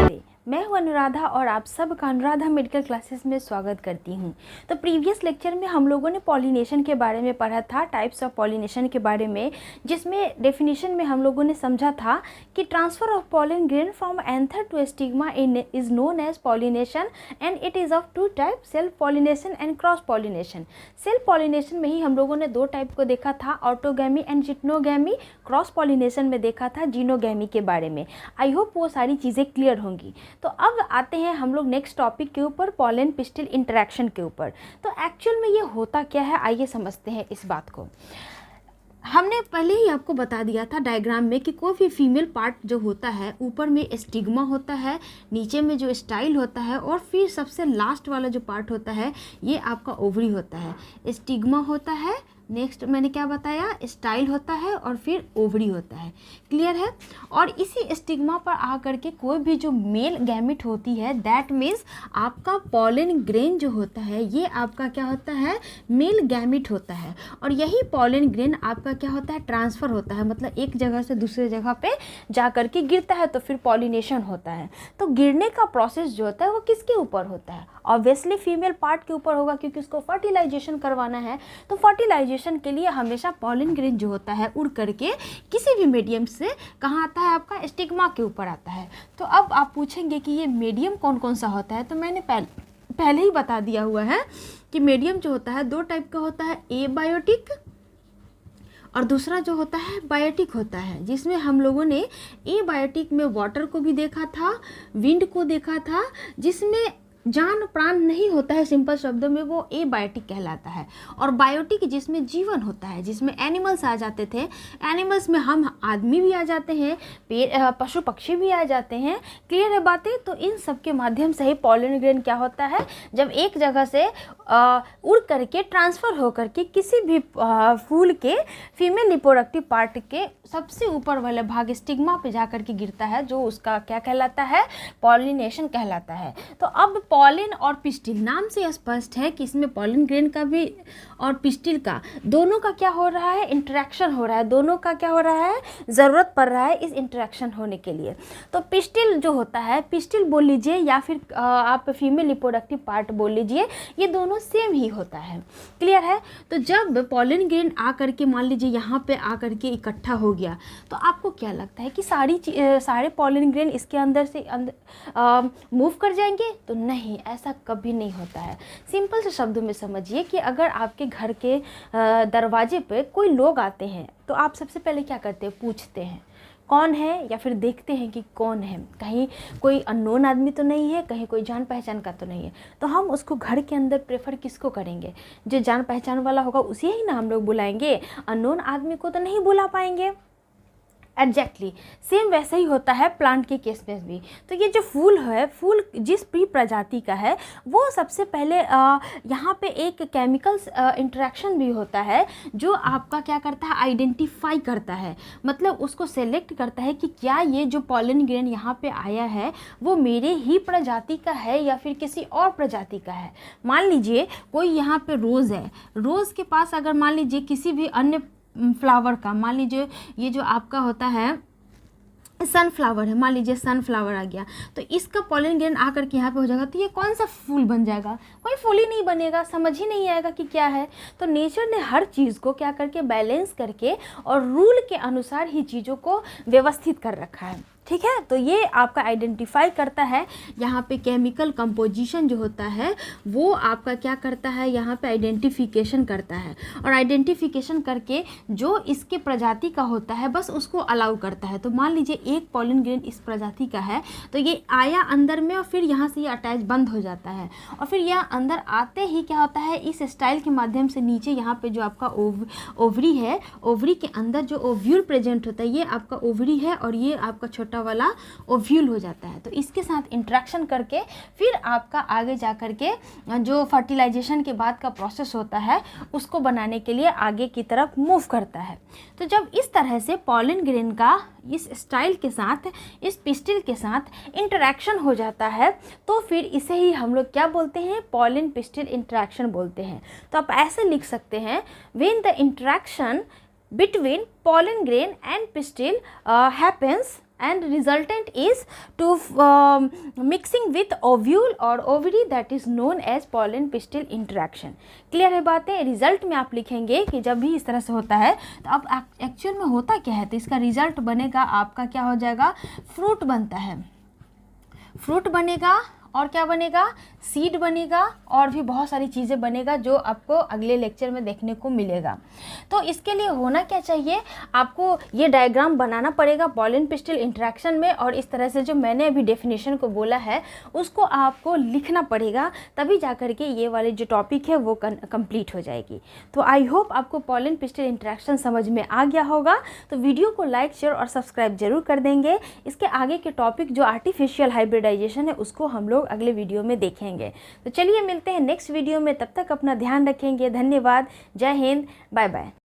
नमस्ते, मैं हूं अनुराधा और आप सबका अनुराधा मेडिकल क्लासेस में स्वागत करती हूं। तो प्रीवियस लेक्चर में हम लोगों ने पॉलिनेशन के बारे में पढ़ा था, टाइप्स ऑफ पॉलिनेशन के बारे में, जिसमें डेफिनेशन में हम लोगों ने समझा था कि transfer of pollen grain from anther to stigma is known as pollination and it is of two type, self pollination and cross pollination. Self pollination में ही हम लोगों ने दो टाइप को देखा था, ऑटोगैमी एंड जिटनोगैमी। क्रॉस पॉलिनेशन में देखा था जीनोगैमी के बारे में। आई होप वो सारी चीज़ें क्लियर होंगी। तो अब आते हैं हम लोग नेक्स्ट टॉपिक के ऊपर, पॉलन पिस्टिल इंटरेक्शन के ऊपर। तो एक्चुअल में ये होता क्या है, आइए समझते हैं इस बात को। हमने पहले ही आपको बता दिया था डायग्राम में कि कोई भी फीमेल पार्ट जो होता है, ऊपर में स्टिग्मा होता है, नीचे में जो स्टाइल होता है, और फिर सबसे लास्ट वाला जो पार्ट होता है ये आपका ओवरी होता है। स्टिग्मा होता है, नेक्स्ट मैंने क्या बताया, स्टाइल होता है, और फिर ओवरी होता है। क्लियर है। और इसी स्टिग्मा पर आकर के कोई भी जो मेल गैमिट होती है, दैट मीन्स आपका पॉलन ग्रेन जो होता है ये आपका क्या होता है, मेल गैमिट होता है। और यही पॉलन ग्रेन आपका क्या होता है, ट्रांसफ़र होता है, मतलब एक जगह से दूसरे जगह पे जा कर के गिरता है, तो फिर पॉलिनेशन होता है। तो गिरने का प्रोसेस जो होता है वो किसके ऊपर होता है, ऑब्वियसली फीमेल पार्ट के ऊपर होगा, क्योंकि उसको फर्टिलाइजेशन करवाना है। तो फर्टिलाइजेशन के लिए हमेशा पॉलन ग्रेन जो होता है उड़ करके किसी भी मीडियम से कहाँ आता है, आपका स्टिग्मा के ऊपर आता है। तो अब आप पूछेंगे कि ये मीडियम कौन कौन सा होता है, तो मैंने पहले ही बता दिया हुआ है कि मीडियम जो होता है दो टाइप का होता है, एबायोटिक और दूसरा जो होता है बायोटिक होता है, जिसमें हम लोगों ने एबायोटिक में वाटर को भी देखा था, विंड को देखा था, जिसमें जान प्राण नहीं होता है, सिंपल शब्दों में वो एबायोटिक कहलाता है। और बायोटिक जिसमें जीवन होता है, जिसमें एनिमल्स आ जाते थे, एनिमल्स में हम आदमी भी आ जाते हैं, पशु पक्षी भी आ जाते हैं। क्लियर है बातें। तो इन सब के माध्यम से ही पॉलन ग्रेन क्या होता है, जब एक जगह से उड़ करके ट्रांसफ़र हो करके किसी भी फूल के फीमेल रिप्रोडक्टिव पार्ट के सबसे ऊपर वाले भाग स्टिग्मा पे जा करके गिरता है, जो उसका क्या कहलाता है, पॉलिनेशन कहलाता है। तो अब पॉलन और पिस्टिल, नाम से स्पष्ट है कि इसमें पॉलन ग्रेन का भी और पिस्टिल का दोनों का क्या हो रहा है, इंटरेक्शन हो रहा है। दोनों का क्या हो रहा है, ज़रूरत पड़ रहा है इस इंटरेक्शन होने के लिए। तो पिस्टिल जो होता है, पिस्टिल बोल लीजिए या फिर आप फीमेल रिप्रोडक्टिव पार्ट बोल लीजिए, ये दोनों सेम ही होता है। क्लियर है। तो जब पॉलन ग्रेन आ करके मान लीजिए यहाँ पे आ करके इकट्ठा हो गया, तो आपको क्या लगता है कि सारे पॉलन ग्रेन इसके अंदर से मूव कर जाएंगे? तो नहीं, ऐसा कभी नहीं होता है। सिंपल से शब्दों में समझिए कि अगर आपके घर के दरवाजे पे कोई लोग आते हैं, तो आप सबसे पहले क्या करते हैं, पूछते हैं कौन है, या फिर देखते हैं कि कौन है, कहीं कोई अननोन आदमी तो नहीं है, कहीं कोई जान पहचान का तो नहीं है। तो हम उसको घर के अंदर प्रेफर किसको करेंगे, जो जान पहचान वाला होगा उसे ही ना हम लोग बुलाएंगे, अननोन आदमी को तो नहीं बुला पाएंगे। एग्जैक्टली सेम वैसे ही होता है प्लांट के केस में भी। तो ये जो फूल है, फूल जिस भी प्रजाति का है, वो सबसे पहले यहाँ पे एक केमिकल इंटरेक्शन भी होता है, जो आपका क्या करता है, आइडेंटिफाई करता है, मतलब उसको सेलेक्ट करता है कि क्या ये जो पॉलन ग्रेन यहाँ पे आया है वो मेरे ही प्रजाति का है या फिर किसी और प्रजाति का है। मान लीजिए कोई यहाँ पे रोज़ है, रोज़ के पास अगर मान लीजिए किसी भी अन्य फ्लावर का, मान लीजिए ये जो आपका होता है सनफ्लावर है, मान लीजिए सनफ्लावर आ गया, तो इसका पॉलन ग्रेन आकर के यहाँ पे हो जाएगा, तो ये कौन सा फूल बन जाएगा, कोई फूल ही नहीं बनेगा, समझ ही नहीं आएगा कि क्या है। तो नेचर ने हर चीज़ को क्या करके बैलेंस करके और रूल के अनुसार ही चीज़ों को व्यवस्थित कर रखा है। ठीक है। तो ये आपका आइडेंटिफाई करता है, यहाँ पे केमिकल कंपोजिशन जो होता है वो आपका क्या करता है, यहाँ पे आइडेंटिफिकेशन करता है, और आइडेंटिफिकेशन करके जो इसके प्रजाति का होता है बस उसको अलाउ करता है। तो मान लीजिए एक पॉलन ग्रेन इस प्रजाति का है, तो ये आया अंदर में और फिर यहाँ से ये अटैच बंद हो जाता है, और फिर यहाँ अंदर आते ही क्या होता है, इस स्टाइल के माध्यम से नीचे यहाँ पे जो आपका ओवरी है, ओवरी के अंदर जो ओव्यूल प्रेजेंट होता है, ये आपका ओवरी है और ये आपका छोटा वाला ओव्यूल हो जाता है। तो इसके साथ इंटरेक्शन करके फिर आपका आगे जा कर के जो फर्टिलाइजेशन के बाद का प्रोसेस होता है उसको बनाने के लिए आगे की तरफ मूव करता है। तो जब इस तरह से पॉलन ग्रेन का इस स्टाइल के साथ, इस पिस्टिल के साथ इंटरेक्शन हो जाता है, तो फिर इसे ही हम लोग क्या बोलते हैं, पॉलन पिस्टिल इंटरेक्शन बोलते हैं। तो आप ऐसे लिख सकते हैं, when the interaction between pollen grain and pistil happens and resultant is to mixing with ovule or ovary that is known as pollen pistil interaction। Clear है बातें। रिजल्ट में आप लिखेंगे कि जब भी इस तरह से होता है तो अब एक्चुअल में होता क्या है, तो इसका रिजल्ट बनेगा आपका क्या हो जाएगा, फ्रूट बनता है, फ्रूट बनेगा और क्या बनेगा, सीड बनेगा और भी बहुत सारी चीज़ें बनेगा जो आपको अगले लेक्चर में देखने को मिलेगा। तो इसके लिए होना क्या चाहिए, आपको ये डायग्राम बनाना पड़ेगा पॉलन पिस्टिल इंटरेक्शन में, और इस तरह से जो मैंने अभी डेफिनेशन को बोला है उसको आपको लिखना पड़ेगा, तभी जा कर के ये वाले जो टॉपिक है वो कंप्लीट हो जाएगी। तो आई होप आपको पॉलन पिस्टिल इंटरेक्शन समझ में आ गया होगा। तो वीडियो को लाइक, शेयर और सब्सक्राइब जरूर कर देंगे। इसके आगे के टॉपिक जो आर्टिफिशियल हाइब्रिडाइजेशन है उसको हम लोग अगले वीडियो में देखेंगे। तो चलिए मिलते हैं नेक्स्ट वीडियो में, तब तक अपना ध्यान रखेंगे। धन्यवाद, जय हिंद, बाय बाय।